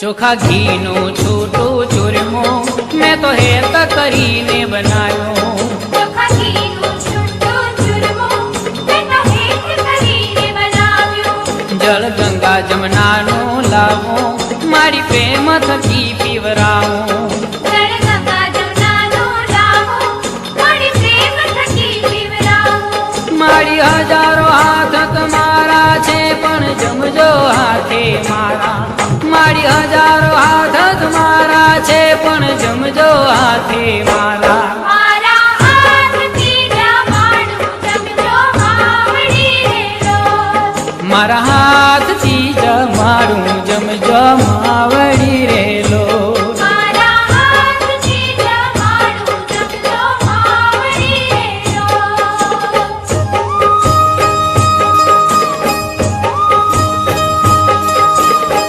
ચોખા ઘીનો છૂટો ચૂરમો મેં તો હેત કરીને બનાવ્યો. ચોખા ઘીનો છૂટો ચૂરમો મેં તો હેત કરીને બનાવ્યો. જળ ગંગા જમનાનો લાવો મારી પ્રેમ થકી પીવરાવો. જળ ગંગા જમનાનો લાવો મારી પ્રેમ થકી પીવરાવો. મારી હજારો હાથ તમારા છે પણ જમજો હાથે મારા. મારી હજારો હાથ તમારા છે પણ જમજો હાથે મારા. મારા હાથથી જમાડું જમજો આવડી રે રોજ. મારા હાથથી જમાડું જમજો